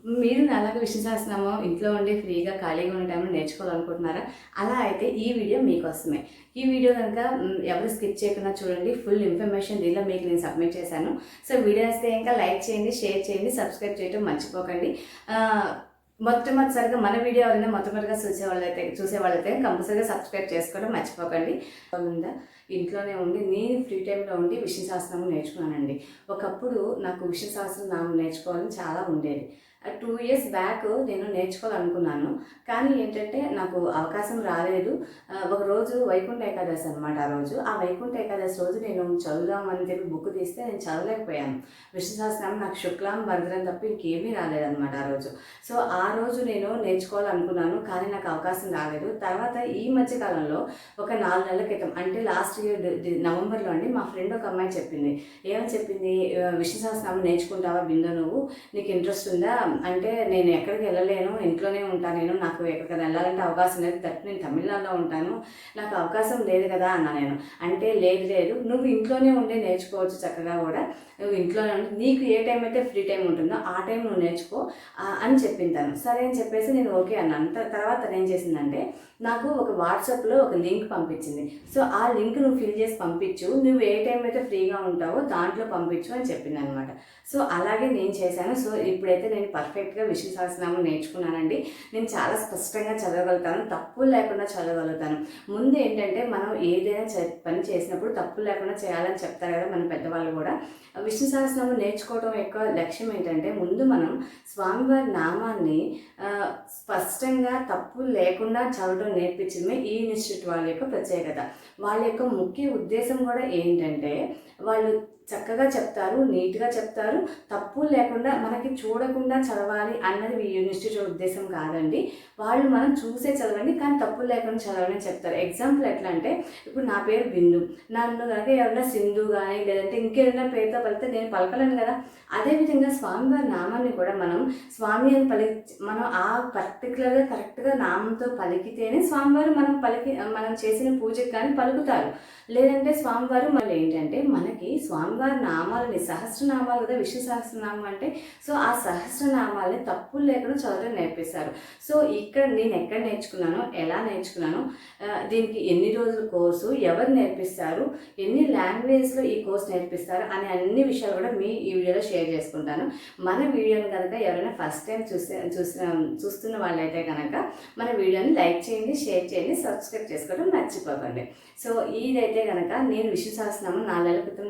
మీరు నాలాగా విష్ణు సహస్రనామం ఇంట్లో ఉండి ఫ్రీగా ఖాళీగా ఉన్న టైంలో నేర్చుకోవాలనుకుంటున్నారా? అలా అయితే ఈ వీడియో మీకోసమే. ఈ వీడియో కనుక ఎవరు స్కిప్ చేయకుండా చూడండి. ఫుల్ ఇన్ఫర్మేషన్ దీనిలో మీకు నేను సబ్మిట్ చేశాను. సో వీడియో వస్తే ఇంకా లైక్ చేయండి, షేర్ చేయండి, సబ్స్క్రైబ్ చేయడం మర్చిపోకండి. మొట్టమొదటిసారిగా మన వీడియో ఎవరైనా మొట్టమొదటిగా చూసేవాళ్ళైతే కంపల్సరీగా సబ్స్క్రైబ్ చేసుకోవడం మర్చిపోకండి. ఇంట్లోనే ఉండి నేను ఫ్రీ టైంలో ఉండి విష్ణు సహస్రనామం నేర్చుకున్నానండి. ఒకప్పుడు నాకు విష్ణు సహస్రనామం నేర్చుకోవాలని చాలా ఉండేది. 2 years బ్యాక్ నేను నేర్చుకోవాలనుకున్నాను. కానీ ఏంటంటే నాకు అవకాశం రాలేదు. ఒకరోజు వైకుంఠ ఏకాదశి అనమాట. ఆ రోజు ఆ వైకుంఠ ఏకాదశి రోజు నేను చదువుదామని చెప్పి బుక్ తీస్తే నేను చదవలేకపోయాను. విష్ణు సహస్రనామం నాకు శుక్లాం వరదరం తప్ప ఇంకేమీ రాలేదనమాట ఆ రోజు. సో ఆ రోజు నేను నేర్చుకోవాలనుకున్నాను, కానీ నాకు అవకాశం రాలేదు. తర్వాత ఈ మధ్య కాలంలో ఒక 4 నెలల క్రితం, అంటే లాస్ట్ ఇయర్ నవంబర్లో అండి, మా ఫ్రెండ్ ఒక అమ్మాయి చెప్పింది. ఏమని చెప్పింది, విష్ణు సహస్రనామం నేర్చుకుంటావా బిందు, నువ్వు నీకు ఇంట్రెస్ట్ ఉందా అంటే, నేను ఎక్కడికి వెళ్ళలేను, ఇంట్లోనే ఉంటాను, నాకు ఎక్కడికైనా వెళ్ళాలంటే అవకాశం లేదు, నేను తమిళనాడులో ఉంటాను, నాకు అవకాశం లేదు కదా అన్నా నేను. అంటే లేదు నువ్వు ఇంట్లోనే ఉండే నేర్చుకోవచ్చు చక్కగా కూడా, నువ్వు ఇంట్లోనే ఉండి నీకు ఏ టైం అయితే ఫ్రీ టైం ఉంటుందో ఆ టైం నువ్వు నేర్చుకో అని చెప్పింటాను. సరే అని చెప్పేసి నేను ఓకే అన్నాను. తర్వాత ఏం చేసిందంటే, నాకు ఒక వాట్సాప్లో ఒక లింక్ పంపించింది. సో ఆ లింక్ నువ్వు ఫిల్ చేసి పంపించు, నువ్వు ఏ టైం అయితే ఫ్రీగా ఉంటావో దాంట్లో పంపించు అని చెప్పింది అనమాట. సో అలాగే నేను చేశాను. సో ఇప్పుడైతే నేను పర్ఫెక్ట్గా విష్ణు సహస్రనామం నేర్చుకున్నానండి. నేను చాలా స్పష్టంగా చదవగలుగుతాను, తప్పులు లేకుండా చదవగలుగుతాను. ముందు ఏంటంటే, మనం ఏదైనా పని చేసినప్పుడు తప్పులు లేకుండా చేయాలని చెప్తారు కదా మన పెద్దవాళ్ళు కూడా. విష్ణు సహస్రనామం నేర్చుకోవడం యొక్క లక్ష్యం ఏంటంటే, ముందు మనం స్వామివారి నామాన్ని స్పష్టంగా తప్పులు లేకుండా చదవడం నేర్పించడమే ఈ ఇన్స్టిట్యూట్ వాళ్ళ యొక్క ప్రత్యేకత. వాళ్ళ యొక్క ముఖ్య ఉద్దేశం కూడా ఏంటంటే, వాళ్ళు చక్కగా చెప్తారు, నీట్గా చెప్తారు, తప్పులు లేకుండా మనకి చూడకుండా చదవాలి అన్నది ఈ ఇన్స్టిట్యూట్ ఉద్దేశం కాదండి. వాళ్ళు మనం చూసే చదవండి కానీ తప్పులు లేకుండా చదవని చెప్తారు. ఎగ్జాంపుల్ ఎట్లా అంటే, ఇప్పుడు నా పేరు బిందు, నన్ను కనుక ఎవరైనా సింధు కానీ లేదంటే ఇంకేదైనా పేరుతో పలికితే నేను పలకలేను కదా. అదేవిధంగా స్వామివారి నామాన్ని కూడా మనం స్వామి అని మనం ఆ కరెక్ట్గా నామంతో పలికితేనే స్వామివారు మనం చేసిన పూజకి కానీ పలుకుతారు. లేదంటే స్వామివారు మళ్ళీ ఏంటంటే, మనకి స్వామివారి నామాలని సహస్రనామాలు కదా విష్ణు సహస్రనామం అంటే, సో ఆ సహస్రనామాలని తప్పులు లేకుండా చదవడం నేర్పిస్తారు. సో ఇక్కడ నేను ఎక్కడ నేర్చుకున్నాను, ఎలా నేర్చుకున్నాను, దీనికి ఎన్ని రోజుల కోర్సు, ఎవరు నేర్పిస్తారు, ఎన్ని లాంగ్వేజ్లో ఈ కోర్స్ నేర్పిస్తారు అనే అన్ని విషయాలు కూడా ఈ వీడియోలో షేర్ చేసుకుంటాను. మన వీడియోని కనుక ఎవరైనా ఫస్ట్ టైం చూస్తున్న వాళ్ళైతే కనుక మన వీడియోని లైక్ చేయండి, షేర్ చేయండి, సబ్స్క్రైబ్ చేసుకోవడం మర్చిపోకండి. సో ఇదైతే కనుక నేను విష్ణు సహస్రనామం 4 నెలల క్రితం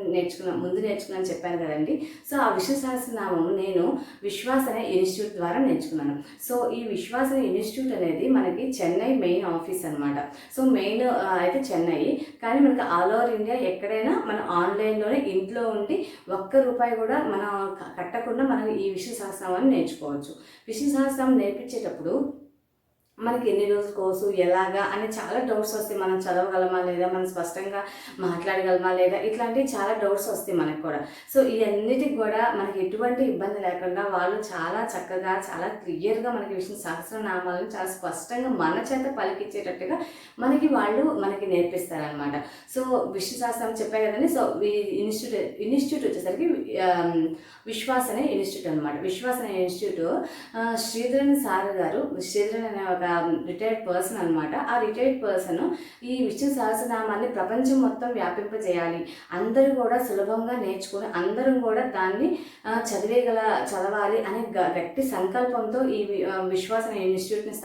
ముందు నేర్చుకున్నాను చెప్పాను కదండి. సో ఆ విష్ణు సహస్రనామం నేను విశ్వాస్ అనే ఇన్స్టిట్యూట్ ద్వారా నేర్చుకున్నాను. సో ఈ విశ్వాస్ అనే ఇన్స్టిట్యూట్ అనేది మనకి చెన్నై మెయిన్ ఆఫీస్ అనమాట. సో మెయిన్ అయితే చెన్నై, కానీ మనకి ఆల్ ఓవర్ ఇండియా ఎక్కడైనా మన ఆన్లైన్లోనే ఇంట్లో ఉండి ₹1 కూడా మనం కట్టకుండా మనం ఈ విష్ణు సహస్రనామాన్ని నేర్చుకోవచ్చు. విష్ణు సహస్రనామం నేర్పించేటప్పుడు మనకి ఎన్ని రోజుల కోర్సు, ఎలాగా అని చాలా డౌట్స్ వస్తాయి. మనం చదవగలమా లేదా, మనం స్పష్టంగా మాట్లాడగలమా లేదా, ఇట్లాంటివి చాలా డౌట్స్ వస్తాయి మనకు కూడా. సో ఇవన్నిటికి కూడా మనకి ఎటువంటి ఇబ్బంది లేకుండా వాళ్ళు చాలా చక్కగా, చాలా క్లియర్గా మనకి విష్ణు సహస్రనామాలను చాలా స్పష్టంగా మన చేత పలికించేటట్టుగా మనకి నేర్పిస్తారనమాట. సో విష్ణు సహస్రనామం చెప్పే కదండి. సో ఈ ఇన్స్టిట్యూట్ వచ్చేసరికి విశ్వాస్ అనే ఇన్స్టిట్యూట్ అనమాట. విశ్వాస్ అనే ఇన్స్టిట్యూట్ శ్రీధరన్ సార్ గారు, శ్రీధరన్ అనే ఒక రిటైర్డ్ పర్సన్ అనమాట. ఆ రిటైర్డ్ పర్సన్ ఈ విష్ణు సహస్రనామాన్ని ప్రపంచం మొత్తం వ్యాపింపజేయాలి, అందరూ కూడా సులభంగా నేర్చుకుని అందరం కూడా దాన్ని చదవాలి అనే గట్టి సంకల్పంతో ఈ విశ్వాస ఇన్స్టిట్యూట్ని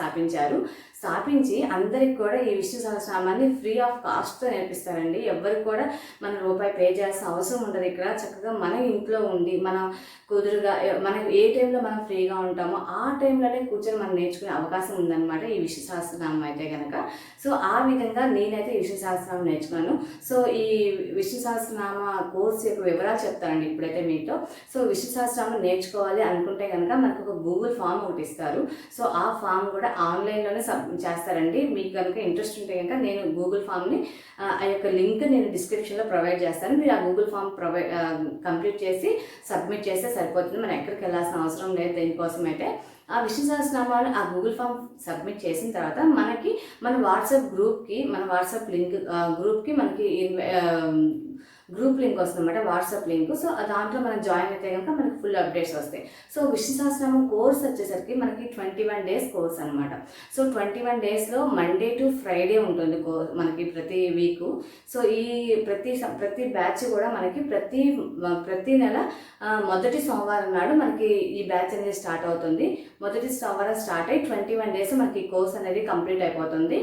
స్థాపించి అందరికి కూడా ఈ విష్ణు సహస్రనామాన్ని ఫ్రీ ఆఫ్ కాస్ట్తో నేర్పిస్తారండి. ఎవరికి కూడా మనం రూపాయి పే చేయాల్సిన అవసరం ఉండదు. ఇక్కడ చక్కగా మన ఇంట్లో ఉండి మనం కుదురుగా మనం ఏ టైంలో మనం ఫ్రీగా ఉంటామో ఆ టైంలోనే కూర్చొని మనం నేర్చుకునే అవకాశం ఉందన్నమాట ఈ విష్ణు సహస్రనామం అయితే కనుక. సో ఆ విధంగా నేనైతే విష్ణు సహస్రనామం నేర్చుకున్నాను. సో ఈ విష్ణు సహస్రనామ కోర్స్ యొక్క వివరాలు చెప్తానండి ఇప్పుడైతే మీతో. సో విష్ణు సహస్రనామం నేర్చుకోవాలి అనుకుంటే కనుక మనకు ఒక గూగుల్ ఫామ్ ఒకటి ఇస్తారు. సో ఆ ఫామ్ కూడా ఆన్లైన్లోనే చేస్తారండి. మీకు కనుక ఇంట్రెస్ట్ ఉంటే కనుక నేను గూగుల్ ఫామ్ని ఆ యొక్క లింక్ నేను డిస్క్రిప్షన్లో ప్రొవైడ్ చేస్తాను. మీరు ఆ గూగుల్ ఫామ్ కంప్లీట్ చేసి సబ్మిట్ చేస్తే సరిపోతుంది. మనం ఎక్కడికి వెళ్ళాల్సిన అవసరం లేదు దీనికోసం అయితే. ఆ విష్ణు సహస్రనామాలు ఆ గూగుల్ ఫామ్ సబ్మిట్ చేసిన తర్వాత మన వాట్సాప్ లింక్ గ్రూప్కి మనకి గ్రూప్ లింక్ వస్తుంది అనమాట, వాట్సాప్ లింక్. సో దాంట్లో మనం జాయిన్ అయితే కనుక మనకి ఫుల్ అప్డేట్స్ వస్తాయి. సో విష్ణు సహస్రనామం కోర్స్ వచ్చేసరికి మనకి 21 days కోర్స్ అనమాట. సో 21 daysలో మండే టు ఫ్రైడే ఉంటుంది మనకి ప్రతి వీక్. సో ఈ ప్రతి బ్యాచ్ కూడా మనకి ప్రతి నెల మొదటి సోమవారం నాడు మనకి ఈ బ్యాచ్ అనేది స్టార్ట్ అవుతుంది. మొదటి సోమవారం స్టార్ట్ అయ్యి 21 days మనకి కోర్స్ అనేది కంప్లీట్ అయిపోతుంది.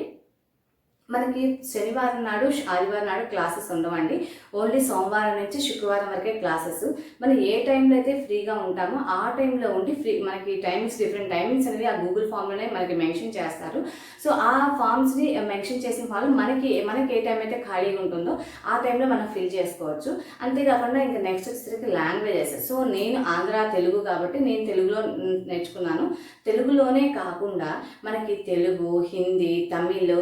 మనకి శనివారం నాడు ఆదివారం నాడు క్లాసెస్ ఉండవండి. ఓన్లీ సోమవారం నుంచి శుక్రవారం వరకే క్లాసెస్. మనం ఏ టైంలో అయితే ఫ్రీగా ఉంటామో ఆ టైంలో ఉండి మనకి డిఫరెంట్ టైమింగ్స్ అనేవి ఆ గూగుల్ ఫామ్లోనే మనకి మెన్షన్ చేస్తారు. సో ఆ ఫామ్స్ని మెన్షన్ చేసిన ఫామ్ మనకి ఏ టైం అయితే ఖాళీగా ఉంటుందో ఆ టైంలో మనం ఫిల్ చేసుకోవచ్చు. అంతేకాకుండా ఇంకా నెక్స్ట్ వచ్చేసరికి లాంగ్వేజెస్. సో నేను ఆంధ్ర తెలుగు కాబట్టి నేను తెలుగులో నేర్చుకున్నాను. తెలుగులోనే కాకుండా మనకి తెలుగు, హిందీ, తమిళ్,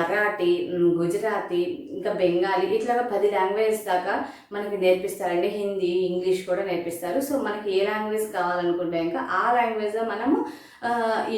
మరాఠీ, గుజరాతీ, ఇంకా బెంగాలీ, ఇట్లాగా 10 లాంగ్వేజెస్ దాకా మనకి నేర్పిస్తారండి. హిందీ, ఇంగ్లీష్ కూడా నేర్పిస్తారు. సో మనకి ఏ లాంగ్వేజ్ కావాలనుకుంటే ఇంకా ఆ లాంగ్వేజ్లో మనము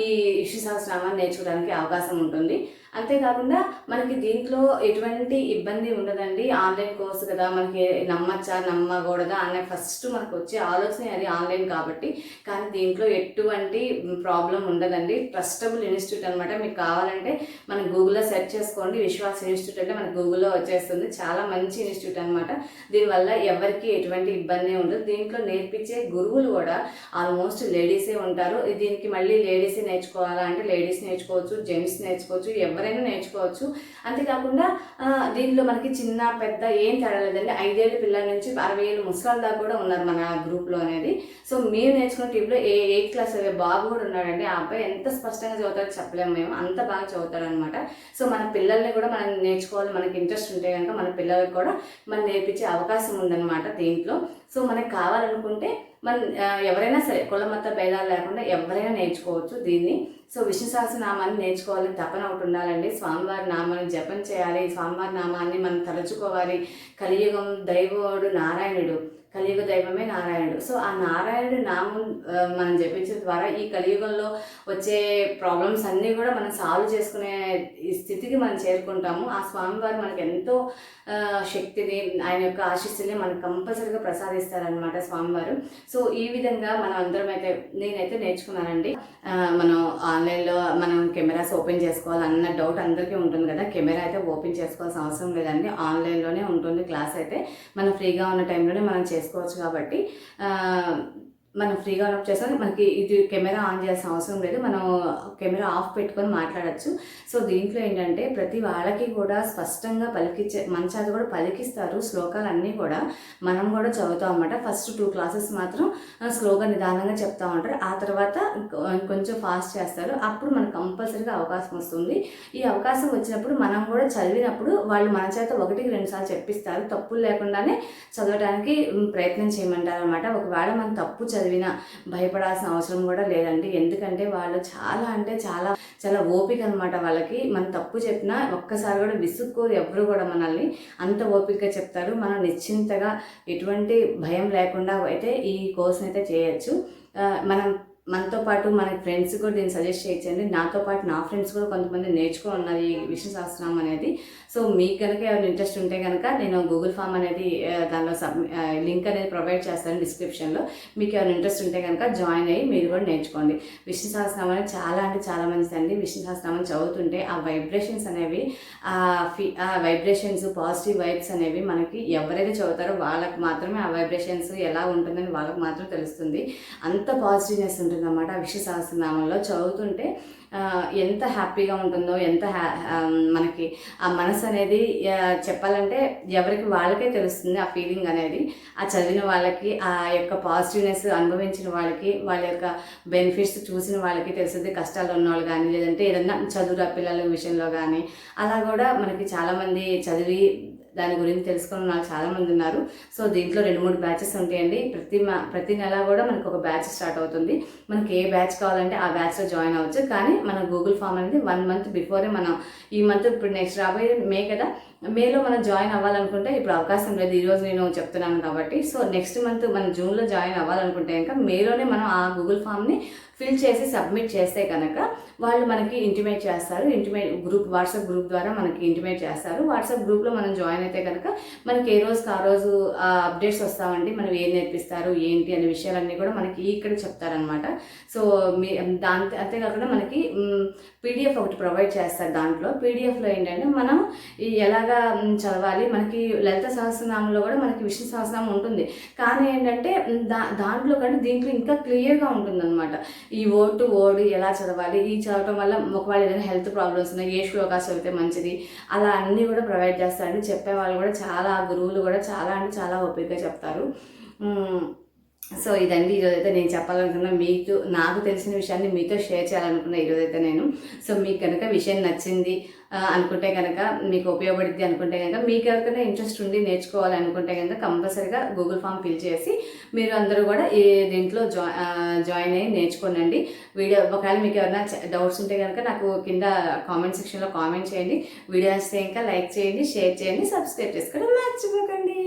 ఈ విష్ణు సహస్రనామాన్ని నేర్చుకోవడానికి అవకాశం ఉంటుంది. అంతేకాకుండా మనకి దీంట్లో ఎటువంటి ఇబ్బంది ఉండదండి. ఆన్లైన్ కోర్సు కదా, మనకి నమ్మచ్చా నమ్మకూడదా అనే ఫస్ట్ మనకు వచ్చే ఆలోచన అది ఆన్లైన్ కాబట్టి. కానీ దీంట్లో ఎటువంటి ప్రాబ్లం ఉండదండి. ట్రస్టబుల్ ఇన్స్టిట్యూట్ అనమాట. మీకు కావాలంటే మనం గూగుల్లో సెర్చ్ చేసుకోండి, విశ్వాస్ ఇన్స్టిట్యూట్ అంటే మనకు గూగుల్లో వచ్చేస్తుంది. చాలా మంచి ఇన్స్టిట్యూట్ అనమాట. దీనివల్ల ఎవరికి ఎటువంటి ఇబ్బంది ఉండదు. దీంట్లో నేర్పించే గురువులు కూడా ఆల్మోస్ట్ లేడీసే ఉంటారు. దీనికి మళ్ళీ లేడీసే నేర్చుకోవాలా అంటే లేడీస్ నేర్చుకోవచ్చు, జెంట్స్ నేర్చుకోవచ్చు, ఎవరైనా నేర్చుకోవచ్చు. అంతేకాకుండా దీంట్లో మనకి చిన్న పెద్ద ఏం తేడా లేదండి. 5 ఏళ్ళ పిల్లల నుంచి 60 ఏళ్ళ ముసలాళ్ళ దాకా కూడా ఉన్నారు మన గ్రూప్లో అనేది. సో మీరు నేర్చుకున్న టీంలో 8th క్లాస్ బాబు కూడా ఉన్నాడండి. ఆ అబ్బాయి ఎంత స్పష్టంగా చదువుతాడో చెప్పలేము మేము, అంత బాగా చదువుతాడు అనమాట. సో మన పిల్లల్ని కూడా మనం నేర్చుకోవాలి, మనకి ఇంట్రెస్ట్ ఉంటే కనుక మన పిల్లలకు కూడా మనం నేర్పించే అవకాశం ఉందన్నమాట దీంట్లో. సో మనకు కావాలనుకుంటే ఎవరైనా సరే కుల మత భేదాలు లేకుండా ఎవరైనా నేర్చుకోవచ్చు దీన్ని. సో విష్ణు సహస్రనామాన్ని నేర్చుకోవాలని తపన ఒకటి ఉండాలండి. స్వామివారి నామాన్ని జపం చేయాలి, స్వామివారి నామాన్ని మనం తలుచుకోవాలి. కలియుగం దైవోడు నారాయణుడు, కలియుగ దైవమే నారాయణుడు. సో ఆ నారాయణుడి నామం మనం జపించడం ద్వారా ఈ కలియుగంలో వచ్చే ప్రాబ్లమ్స్ అన్నీ కూడా మనం సాల్వ్ చేసుకునే ఈ స్థితికి మనం చేరుకుంటాము. ఆ స్వామివారు మనకి ఎంతో శక్తిని, ఆయన యొక్క ఆశీస్సుని మనకు కంపల్సరీగా ప్రసాదిస్తారనమాట స్వామివారు. సో ఈ విధంగా మనం అందరం నేనైతే నేర్చుకున్నానండి. మనం ఆన్లైన్లో మనం కెమెరాస్ ఓపెన్ చేసుకోవాలన్న డౌట్ అందరికీ ఉంటుంది కదా. కెమెరా అయితే ఓపెన్ చేసుకోవాల్సిన అవసరం లేదండి. ఆన్లైన్లోనే ఉంటుంది క్లాస్ అయితే. మనం ఫ్రీగా ఉన్న టైంలోనే మనం చేసుకోవచ్చు కాబట్టి మనం ఫ్రీగా ఆఫ్ చేస్తాం. మనకి ఇది కెమెరా ఆన్ చేయాల్సిన అవసరం లేదు. మనం కెమెరా ఆఫ్ పెట్టుకొని మాట్లాడచ్చు. సో దీంట్లో ఏంటంటే ప్రతి వాళ్ళకి కూడా స్పష్టంగా మన చేత కూడా పలికిస్తారు శ్లోకాలన్నీ కూడా. మనం కూడా చదువుతాం అన్నమాట. ఫస్ట్ 2 classes మాత్రం స్లోగా నిదానంగా చెప్తా ఉంటారు. ఆ తర్వాత కొంచెం ఫాస్ట్ చేస్తారు. అప్పుడు మనకు కంపల్సరీగా అవకాశం వస్తుంది. ఈ అవకాశం వచ్చినప్పుడు మనం కూడా చదివినప్పుడు వాళ్ళు మన చేత 1-2 సార్లు చెప్పిస్తారు. తప్పులు లేకుండానే చదవడానికి ప్రయత్నం చేయమంటారు అనమాట. ఒకవేళ మనం తప్పు చదివినా భయపడాల్సిన అవసరం కూడా లేదండి. ఎందుకంటే వాళ్ళు చాలా అంటే చాలా ఓపిక అనమాట. వాళ్ళకి మనం తప్పు చెప్పినా ఒక్కసారి కూడా విసుక్కోరు ఎవరు కూడా మనల్ని. అంత ఓపికగా చెప్తారు. మనం నిశ్చింతగా ఎటువంటి భయం లేకుండా అయితే ఈ కోర్స్ని అయితే చేయొచ్చు. మనతో పాటు మన ఫ్రెండ్స్ కూడా దీన్ని సజెస్ట్ చేయొచ్చండి. నాతో పాటు నా ఫ్రెండ్స్ కూడా కొంతమంది నేర్చుకుని ఉన్నారు ఈ విష్ణు సహస్రనామం అనేది. సో మీకు కనుక ఎవరైనా ఇంట్రెస్ట్ ఉంటే కనుక నేను గూగుల్ ఫామ్ అనేది దానిలో లింక్ అనేది ప్రొవైడ్ చేస్తాను డిస్క్రిప్షన్లో. మీకు ఎవరైనా ఇంట్రెస్ట్ ఉంటే కనుక జాయిన్ అయ్యి మీరు కూడా నేర్చుకోండి. విష్ణు సహస్రనామం అనేది చాలా అంటే చాలా మంచిదండి. విష్ణు సహస్రనామం చదువుతుంటే ఆ వైబ్రేషన్స్ అనేవి, ఆ వైబ్రేషన్స్, పాజిటివ్ వైబ్స్ అనేవి మనకి ఎవరైతే చదువుతారో వాళ్ళకి మాత్రమే ఆ వైబ్రేషన్స్ ఎలా ఉంటుందని వాళ్ళకి మాత్రం తెలుస్తుంది. అంత పాజిటివ్నెస్ ఉంటుందన్నమాట విష్ణు సహస్రనామంలో చదువుతుంటే. ఎంత హ్యాపీగా ఉంటుందో, మనకి ఆ మనసు అనేది చెప్పాలంటే ఎవరికి వాళ్ళకే తెలుస్తుంది ఆ ఫీలింగ్ అనేది. ఆ చదివిన వాళ్ళకి, ఆ యొక్క పాజిటివ్నెస్ అనుభవించిన వాళ్ళకి, వాళ్ళ యొక్క బెనిఫిట్స్ చూసిన వాళ్ళకి తెలుస్తుంది. కష్టాలు ఉన్న వాళ్ళు కానీ, లేదంటే ఏదన్నా చదువు పిల్లల విషయంలో కానీ అలా కూడా మనకి చాలామంది చదివి దాని గురించి తెలుసుకున్న వాళ్ళు చాలామంది ఉన్నారు. సో దీంట్లో 2-3 బ్యాచెస్ ఉంటాయండి. ప్రతి నెల కూడా మనకు ఒక బ్యాచ్ స్టార్ట్ అవుతుంది. మనకి ఏ బ్యాచ్ కావాలంటే ఆ బ్యాచ్లో జాయిన్ అవ్వచ్చు. కానీ మన గూగుల్ ఫామ్ అనేది 1 month బిఫోరే, మనం ఈ మంత్ ఇప్పుడు నెక్స్ట్ రాబోయే మే కదా, మేలో మనం జాయిన్ అవ్వాలనుకుంటే ఇప్పుడు అవకాశం లేదు, ఈరోజు నేను చెప్తున్నాను కాబట్టి. సో నెక్స్ట్ మంత్ మనం జూన్లో జాయిన్ అవ్వాలనుకుంటే కనుక మేలోనే మనం ఆ గూగుల్ ఫామ్ని ఫిల్ చేసి సబ్మిట్ చేస్తే కనుక వాళ్ళు మనకి ఇంటిమేట్ చేస్తారు. గ్రూప్ వాట్సాప్ గ్రూప్ ద్వారా మనకి ఇంటిమేట్ చేస్తారు. వాట్సాప్ గ్రూప్లో మనం జాయిన్ అయితే కనుక మనకి ఏ రోజుకి ఆ రోజు అప్డేట్స్ వస్తామండి. మనం ఏం నేర్పిస్తారు ఏంటి అనే విషయాలన్నీ కూడా మనకి ఇక్కడ చెప్తారనమాట. సో అంతేకాకుండా మనకి పీడిఎఫ్ ఒకటి ప్రొవైడ్ చేస్తారు. దాంట్లో పీడిఎఫ్లో ఏంటంటే మనం ఎలాగా చదవాలి, మనకి లలిత సహస్రనామంలో కూడా మనకి విష్ణు సహస్రనామం ఉంటుంది. కానీ ఏంటంటే దాంట్లో కంటే దీంట్లో ఇంకా క్లియర్గా ఉంటుందన్నమాట. ఈ వర్డ్ టు వర్డ్ ఎలా చదవాలి, ఈ చదవటం వల్ల ఒకవేళ ఏదైనా హెల్త్ ప్రాబ్లమ్స్ ఉన్నాయి, ఏ శ్లోకాస్ చదివితే మంచిది, అలా అన్నీ కూడా ప్రొవైడ్ చేస్తారండి. చెప్పే వాళ్ళు కూడా చాలా గురువులు కూడా చాలా అంటే చాలా ఓపికగా చెప్తారు. సో ఇదండి ఈరోజైతే నేను చెప్పాలనుకున్నా, మీకు నాకు తెలిసిన విషయాన్ని మీతో షేర్ చేయాలనుకున్నా ఈరోజైతే నేను. సో మీకు కనుక విషయం నచ్చింది అనుకుంటే కనుక, మీకు ఉపయోగపడుద్ది అనుకుంటే కనుక, మీకు ఎవరికైనా ఇంట్రెస్ట్ ఉండి నేర్చుకోవాలి అనుకుంటే కనుక కంపల్సరీగా గూగుల్ ఫామ్ ఫిల్ చేసి మీరు అందరూ కూడా ఈ దీంట్లో జాయిన్ అయ్యి నేర్చుకోనండి. వీడియో ఒకవేళ మీకు ఎవరైనా డౌట్స్ ఉంటే కనుక నాకు కింద కామెంట్ సెక్షన్లో కామెంట్ చేయండి. వీడియో వస్తే ఇంకా లైక్ చేయండి, షేర్ చేయండి, సబ్స్క్రైబ్ చేసుకోవడం మర్చిపోకండి.